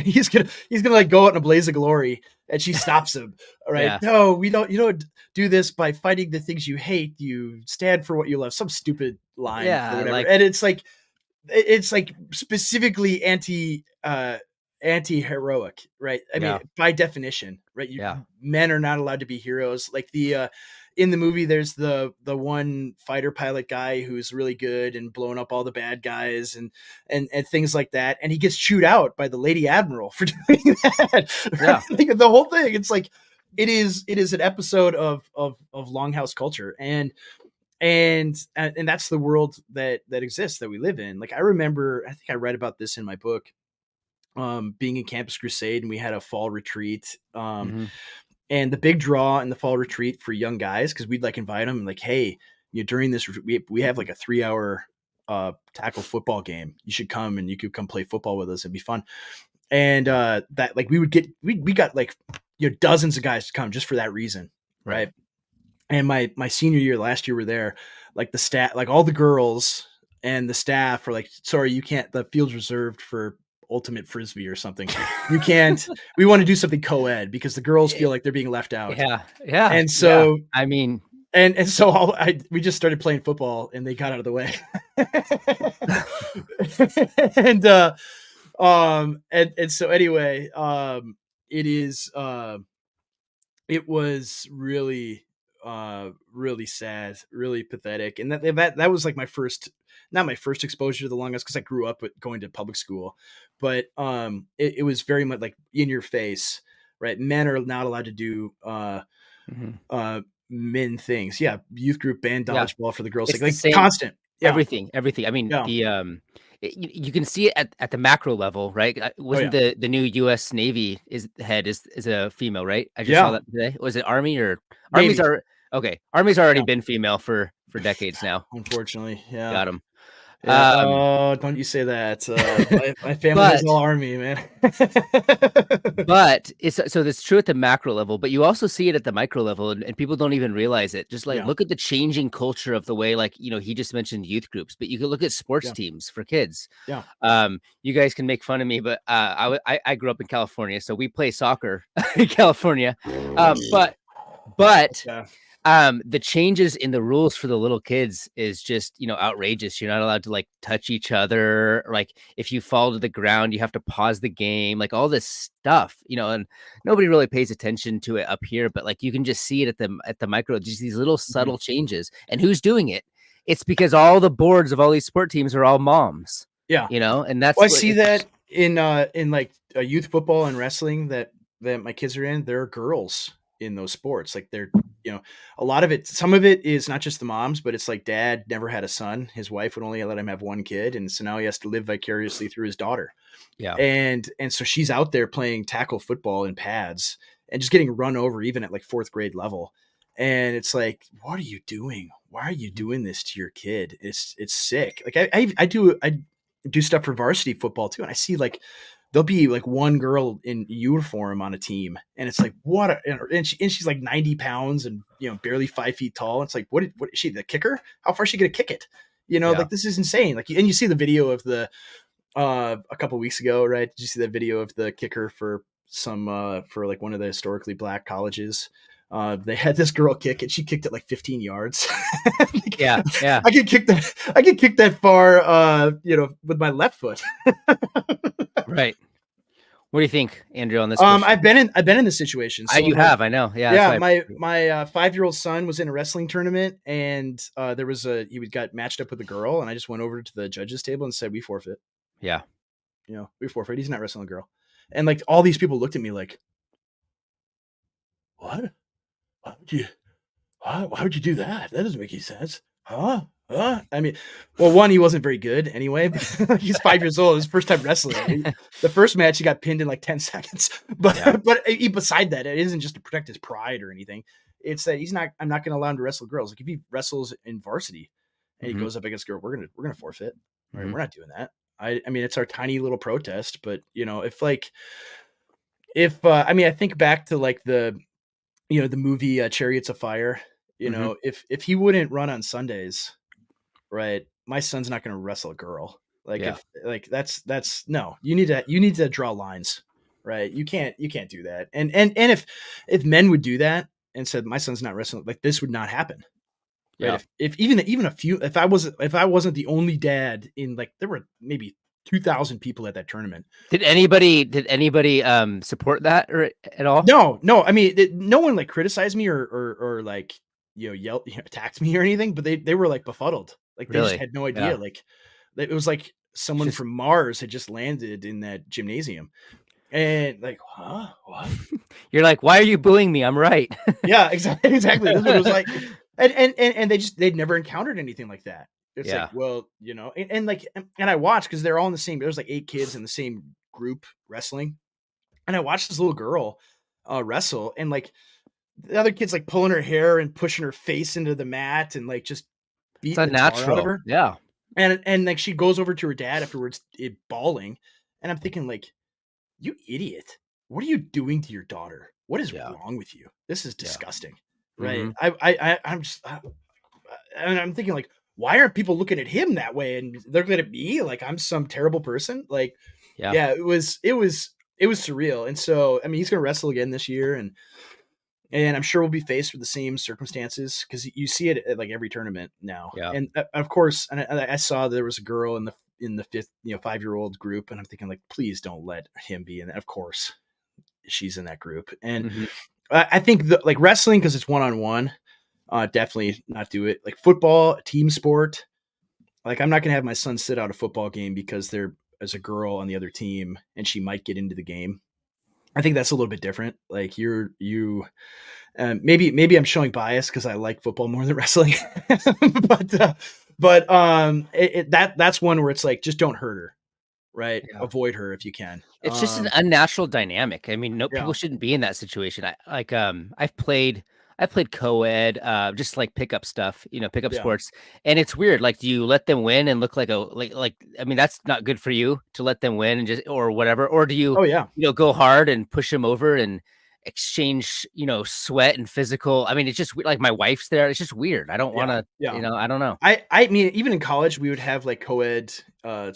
he's gonna like go out in a blaze of glory, and she stops him. All right, Yeah. no, we don't, you don't do this by fighting the things you hate, you stand for what you love, some stupid line or Yeah. whatever. Like, And it's like specifically anti-heroic, right? I mean, yeah. by definition, right? Yeah. Men are not allowed to be heroes. Like in the movie, there's the one fighter pilot guy who's really good and blowing up all the bad guys and things like that, and he gets chewed out by the lady admiral for doing that. Yeah. Like, the whole thing, it's like it is an episode of longhouse culture, and that's the world that exists, that we live in. Like, I remember, I think I read about this in my book, being in Campus Crusade, and we had a fall retreat, Mm-hmm. and the big draw in the fall retreat for young guys, because we'd like invite them, like, hey, during this we have like a 3 hour tackle football game, you should come, and you could come play football with us, it'd be fun. And that, like, we got like dozens of guys to come just for that reason, Right. right? And my senior year, last year, we're there, like the stat, like all the girls and the staff are like, sorry, you can't, the field's reserved for ultimate frisbee or something, you can't, we want to do something co-ed because the girls feel like they're being left out. Yeah. Yeah. And Yeah. so I mean, we just started playing football, and they got out of the way. and and so anyway, it is it was really sad, really pathetic. And that was like my first, not my first exposure to the longest, because I grew up with going to public school, but it was very much like in your face, right? Men are not allowed to do mhm. men things. Yeah, youth group band, Yeah. dodgeball for the girls, It's the like same. constant. Yeah, Everything. I mean, yeah, you can see it at the macro level, right? Oh Wasn't yeah. the new U.S. Navy is a female, right? I just saw Yeah. that today. Was it Army or Army's Navy. are okay? Army's already Yeah. been female for decades now. Unfortunately. Yeah. Got him. Yeah. Oh, don't you say that. My family was all But army, man. But it's so that's true at the macro level, but you also see it at the micro level, and people don't even realize it. Just like Yeah. look at the changing culture of the way, like, he just mentioned youth groups, but you can look at sports Yeah. teams for kids. Yeah. You guys can make fun of me, but I grew up in California, so we play soccer in California. But Okay. the changes in the rules for the little kids is just, outrageous. You're not allowed to like touch each other. Like if you fall to the ground, you have to pause the game, like all this stuff, and nobody really pays attention to it up here, but like you can just see it at the micro, just these little Mhm. subtle changes. And who's doing it? It's because all the boards of all these sport teams are all moms, Yeah. and Well, that's I what see that in like youth football and wrestling that my kids are in. There are girls in those sports. Like they're a lot of it. Some of it is not just the moms, but it's like dad never had a son. His wife would only let him have one kid, and so now he has to live vicariously through his daughter. yeah. And so she's out there playing tackle football in pads and just getting run over even at like fourth grade level. And it's like, what are you doing? Why are you Mhm. doing this to your kid? It's sick. Like I do stuff for varsity football too, and I see like there'll be like one girl in uniform on a team, and it's like and she's like 90 pounds and barely 5 feet tall. It's like what is she, the kicker? How far is she gonna kick it? Yeah. Like this is insane. Like, and you see the video of the a couple weeks ago, right? Did you see that video of the kicker for for like one of the historically black colleges? They had this girl kick and she kicked it like 15 yards. Like, Yeah. Yeah. I could kick that far with my left foot. Right. What do you think, Andrew, on this question? I've been in this situation. So You have, I know. Yeah, that's yeah, why. my 5-year-old son was in a wrestling tournament, and he got matched up with a girl, and I just went over to the judges table and said, we forfeit. Yeah. We forfeit. He's not wrestling a girl. And like all these people looked at me like, what? Why would you why would you do that? That doesn't make any sense. Huh? Huh? I mean, well, one, he wasn't very good anyway. But he's 5 years old. His first time wrestling. The first match, he got pinned in like 10 seconds. But Yeah. beside that, it isn't just to protect his pride or anything. It's that I'm not going to allow him to wrestle girls. Like if he wrestles in varsity and he Mhm. goes up against a girl, we're gonna forfeit. Right? Mhm. We're not doing that. I mean, it's our tiny little protest. But if I think back to like the movie Chariots of Fire. Mhm. If he wouldn't run on Sundays, right? My son's not going to wrestle a girl. Like Yeah. if like that's no. You need to draw lines, right? You can't do that. And if men would do that and said my son's not wrestling, like this would not happen, right? Yeah. If even a few, if I wasn't the only dad in, like, there were maybe 2,000 people at that tournament. Did anybody support that or at all? No. I mean, no one like criticized me or like yelled, attacked me or anything. But they were like befuddled. Like they just Really? had no idea. Yeah. Like it was like It's someone just from Mars had just landed in that gymnasium, and like, huh, what? you're like, "Why are you booing me? I'm right." Yeah, exactly, exactly. That's what it was like. And they'd never encountered anything like that. It's like, Yeah. well, and I watched because they're all in the same. There's like 8 kids in the same group wrestling, and I watched this little girl wrestle, and like the other kid's like pulling her hair and pushing her face into the mat and like just It's beating the tar out of unnatural. her. Yeah. And like she goes over to her dad afterwards, bawling, and I'm thinking like, you idiot, what are you doing to your daughter? What is Yeah. wrong with you? This is Yeah. disgusting, right? Mhm. I'm just and I'm thinking like, why aren't people looking at him that way and they're looking at me like I'm some terrible person? Like, Yeah. yeah, it was surreal. And so I mean, he's gonna wrestle again this year, and I'm sure we'll be faced with the same circumstances because you see it at like every tournament now. Yeah. And of course, and I saw there was a girl in the fifth 5-year-old group, and I'm thinking like, please don't let him be in that. Of course, she's in that group, and Mhm. I think like wrestling because it's one-on-one, definitely not do it. Like football, team sport. Like I'm not gonna have my son sit out a football game because there is a girl on the other team and she might get into the game. I think that's a little bit different. Like maybe I'm showing bias because I like football more than wrestling, but But that's one where it's like, just don't hurt her, right? Yeah. Avoid her if you can. It's just an unnatural dynamic. I mean, no Yeah, people shouldn't be in that situation. I've played co-ed, just like pickup stuff, pickup yeah. sports, and it's weird. Like, do you let them win and look like I mean, that's not good for you to let them win and just or whatever, or do you Oh yeah. go hard and push them over and exchange, sweat and physical. I mean, it's just like my wife's there. It's just weird. I don't want Yeah, to, yeah. I don't know. I mean, even in college, we would have like co-ed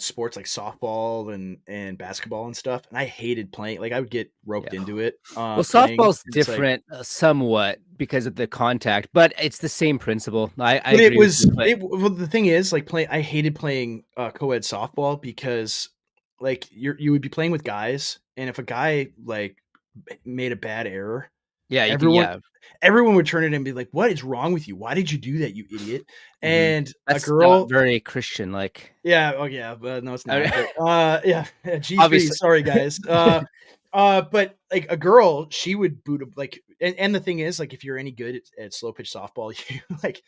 sports like softball and basketball and stuff, and I hated playing. Like I would get roped Yeah. into it Well, playing. softball's It's like, different somewhat because of the contact, but it's the same principle. I but agree with you, but well, the thing is, like I hated playing co-ed softball because like you would be playing with guys, and if a guy like made a bad error, yeah, you could, everyone yeah. everyone would turn it and be like, "What is wrong with you? Why did you do that, you idiot?" Mhm. And a That's not girl, very Christian, like, yeah, oh yeah, but no, it's I not. mean, But yeah, G3, obviously. sorry guys. But like a girl, she would boot up like, and the thing is, like, if you're any good at slow pitch softball, you like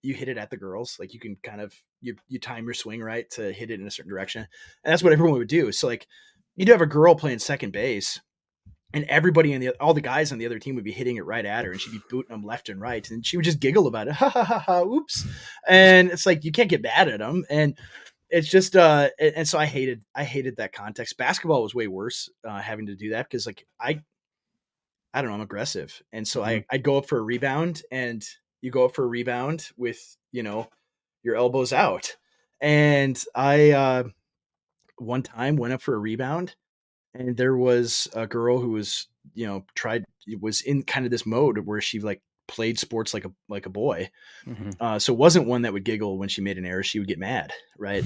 you hit it at the girls. Like you can kind of you time your swing right to hit it in a certain direction, and that's what everyone would do. So like you'd have a girl playing second base, and everybody all the guys on the other team would be hitting it right at her, and she'd be booting them left and right, and she would just giggle about it, ha ha ha ha, oops. And it's like you can't get mad at them, and it's just and so I hated that context. Basketball was way worse, having to do that because like I don't know, I'm aggressive, and so Mhm, I'd go up for a rebound, and you go up for a rebound with your elbows out, and I one time went up for a rebound, and there was a girl who was tried was in kind of this mode where she like played sports like a boy, mhm. so it wasn't one that would giggle when she made an error. She would get mad, right?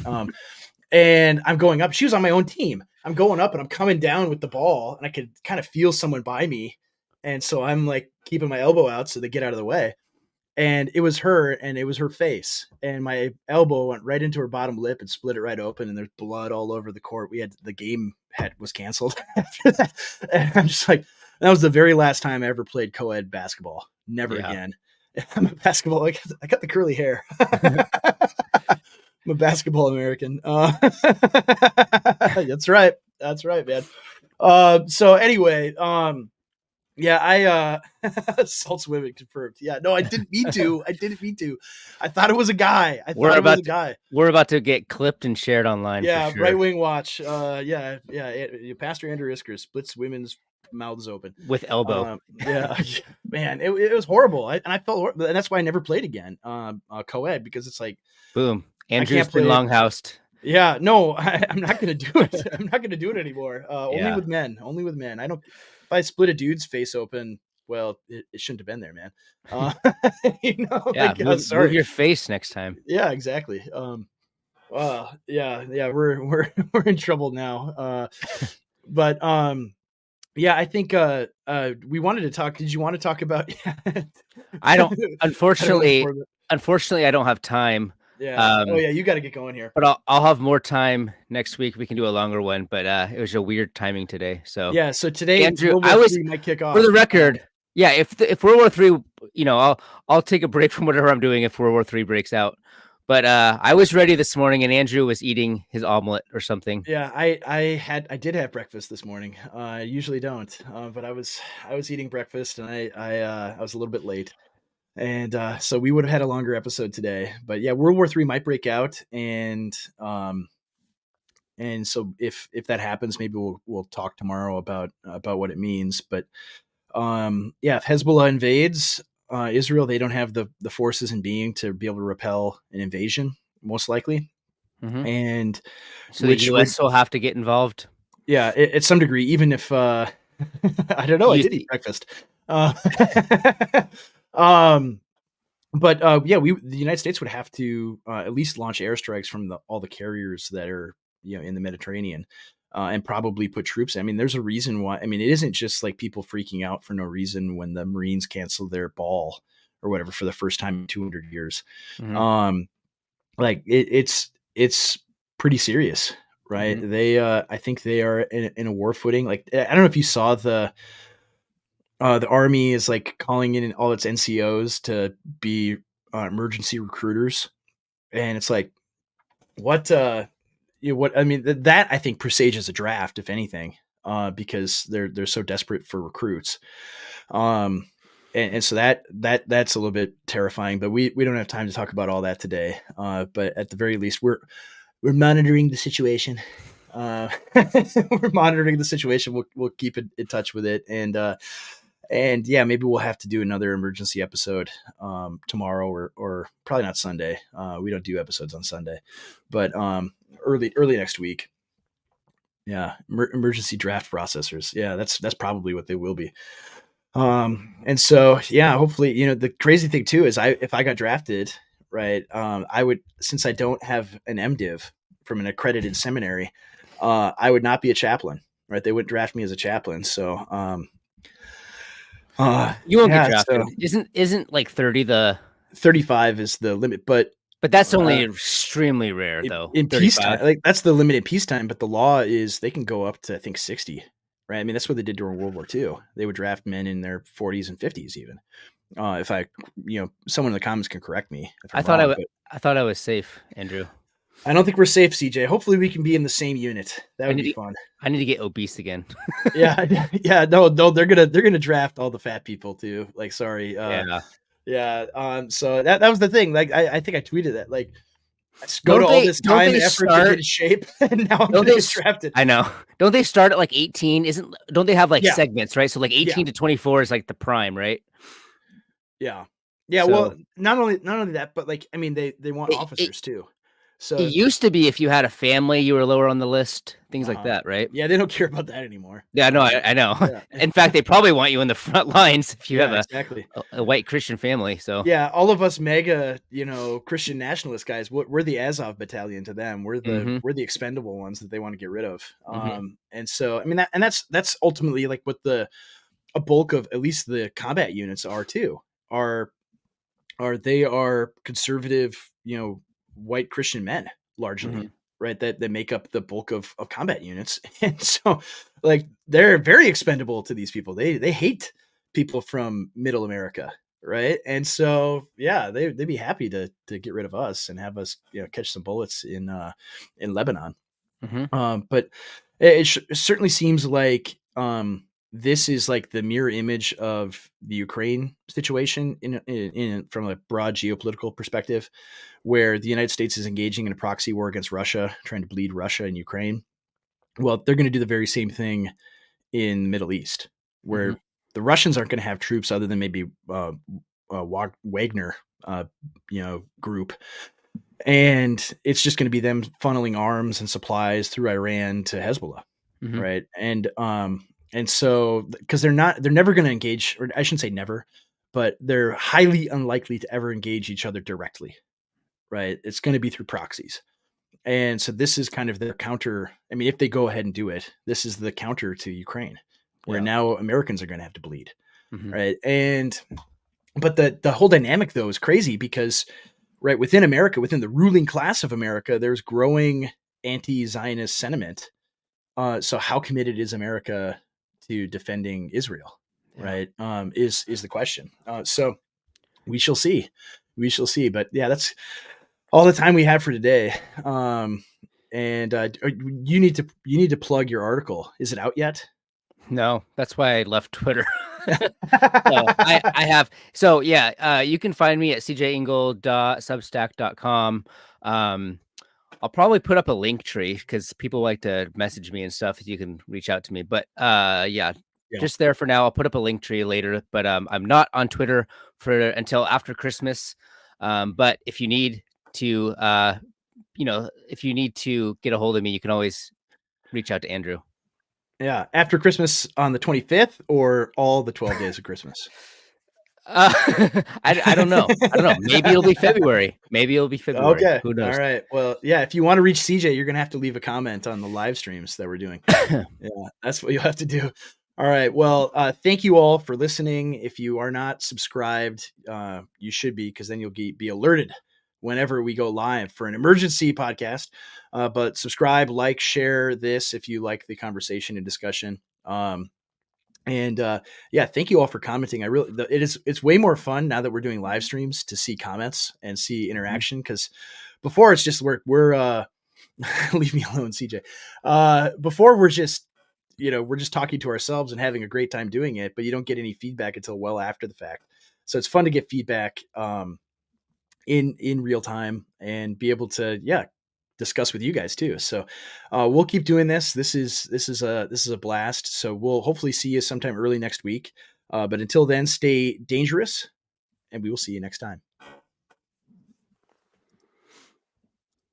And I'm going up. She was on my own team. I'm going up and I'm coming down with the ball, and I could kind of feel someone by me, and so I'm like keeping my elbow out so they get out of the way. And it was her, and it was her face, and my elbow went right into her bottom lip and split it right open, and there's blood all over the court. The game was canceled after that, and I'm just like, that was the very last time I ever played co-ed basketball. Never Yeah. again. I'm a basketball. I got the curly hair. I'm a basketball American. That's right. That's right, man. So anyway, yeah, assaults women confirmed. Yeah, no, I didn't mean to. I didn't mean to. I thought it was a guy. I We're thought it was about a to guy. we're about to get clipped and shared online for Yeah, sure right wing watch. Yeah. Pastor Andrew Isker splits women's mouths open. with elbow. Yeah, man, it was horrible. I felt horrible, and that's why I never played again. Co-ed, because it's like Boom. I Andrew's can't been play. longhoused. Yeah, no, I'm not gonna do it. I'm not gonna do it anymore. Only Yeah. with men. Only with men. I don't. If I split a dude's face open, well, it shouldn't have been there, man. Uh, Yeah, move sorry. your face next time. Yeah, exactly. Yeah. We're in trouble now. But yeah, I think we wanted to talk. Did you want to talk about? I don't I don't want to unfortunately bore the. unfortunately, I don't have time. Yeah. Oh Um, yeah, you got to get going here. but I'll have more time next week. We can do a longer one, but it was a weird timing today. So, Yeah. So today, Andrew, World I War was Three might kick for the off. record, yeah, if World War III, I'll take a break from whatever I'm doing if World War III breaks out. But I was ready this morning, and Andrew was eating his omelet or something. Yeah, I did have breakfast this morning. I usually don't, but I was eating breakfast, and I was a little bit late, and so we would have had a longer episode today. But yeah, World War Three might break out, and so if that happens, maybe we'll talk tomorrow about what it means. But yeah, if Hezbollah invades Israel, they don't have the forces in being to be able to repel an invasion, most likely, Hmm. and So the which would, U.S. will have to get involved. yeah, at some degree, even if I don't know, I You did eat see, breakfast. Uh, um, but yeah, the United States would have to at least launch airstrikes from all the carriers that are in the Mediterranean, and probably put troops. I mean, there's a reason why. I mean, it isn't just like people freaking out for no reason when the Marines cancel their ball or whatever for the first time in 200 years. hmm Um, like it's pretty serious, right? hmm I think they are in a war footing. Like I don't know if you saw the army is like calling in all its NCOs to be emergency recruiters. And it's like, what what I mean, that I think presages a draft, if anything, because they're so desperate for recruits. And so that's a little bit terrifying, but we don't have time to talk about all that today. But at the very least, we're monitoring the situation. We're monitoring the situation. We'll keep in touch with it, and yeah, maybe we'll have to do another emergency episode tomorrow or probably not Sunday. We don't do episodes on Sunday, but early next week. Yeah, emergency draft processors. Yeah, that's probably what they will be. And so yeah, hopefully, the crazy thing too is if I got drafted, right, I would, since I don't have an MDiv from an accredited seminary, I would not be a chaplain, right? They wouldn't draft me as a chaplain. So You won't get yeah, drafted. so Isn't like 30 the 35 is the limit, but that's only extremely rare though. in 35. peacetime, like that's the limit in peacetime, but the law is they can go up to, I think, 60, right? I mean, that's what they did during World War II. They would draft men in their 40s and 50s even. If I, someone in the comments can correct me if I'm wrong, but I thought I was safe, Andrew. I don't think we're safe, CJ. Hopefully we can be in the same unit. That would be fun. I need to get obese again. Yeah. Yeah. No, they're going to draft all the fat people too. Like, sorry. Yeah. Yeah. So that was the thing. Like, I think I tweeted that, like, go to all this time and effort to get in shape, and now I'm going to get drafted. I know. Don't they start at like 18? Don't they have like segments, right? So like 18 to 24 is like the prime, right? Yeah. Yeah. So, well, not only that, but like, I mean, they want officers too. So it used to be if you had a family, you were lower on the list, things like that, right? Yeah, they don't care about that anymore. Yeah, no, I know. Yeah. In fact, they probably want you in the front lines if you have a white Christian family. So yeah, all of us mega, Christian nationalist guys, we're the Azov battalion to them. We're the expendable ones that they want to get rid of. And so I mean that's ultimately like what a bulk of at least the combat units are too. They are conservative, white Christian men largely, right? That make up the bulk of combat units. And so like they're very expendable to these people. They hate people from middle America, right? And so yeah, they'd be happy to get rid of us and have us catch some bullets in Lebanon. But it certainly seems like this is like the mirror image of the Ukraine situation in from a broad geopolitical perspective, where the United States is engaging in a proxy war against Russia, trying to bleed Russia and Ukraine. Well, they're going to do the very same thing in the Middle East, where the Russians aren't going to have troops other than maybe Wagner, group. And it's just going to be them funneling arms and supplies through Iran to Hezbollah. Right. And so, because they're never going to engage, or I shouldn't say never, but they're highly unlikely to ever engage each other directly, right? It's going to be through proxies. And so this is kind of their counter. I mean, if they go ahead and do it, this is the counter to Ukraine, where now Americans are going to have to bleed, right? But the whole dynamic, though, is crazy because, right, within America, within the ruling class of America, there's growing anti-Zionist sentiment. So how committed is America to defending Israel, right? Is the question. So we shall see. But yeah, that's all the time we have for today. And you need to plug your article. Is it out yet? No, that's why I left Twitter. I have. So yeah, you can find me at cjingle.substack.com. I'll probably put up a link tree because people like to message me and stuff. You can reach out to me, but yeah, just there for now. I'll put up a link tree later, but I'm not on Twitter until after Christmas. But if you need to, if you need to get a hold of me, you can always reach out to Andrew. Yeah, after Christmas on the 25th or all the 12 days of Christmas. I don't know. Maybe it'll be February. Okay. Who knows? All right. Well, yeah, if you want to reach CJ, you're going to have to leave a comment on the live streams that we're doing. Yeah, that's what you'll have to do. All right. Well, thank you all for listening. If you are not subscribed, you should be, because then you'll be alerted whenever we go live for an emergency podcast. But subscribe, like, share this if you like the conversation and discussion. And yeah, thank you all for commenting. It's way more fun now that we're doing live streams to see comments and see interaction, because before it's just we're leave me alone, CJ. Before we're just, we're just talking to ourselves and having a great time doing it, but you don't get any feedback until well after the fact. So it's fun to get feedback in real time and be able to, discuss with you guys too. So we'll keep doing this. This is a blast. So we'll hopefully see you sometime early next week. But until then, stay dangerous, and we will see you next time.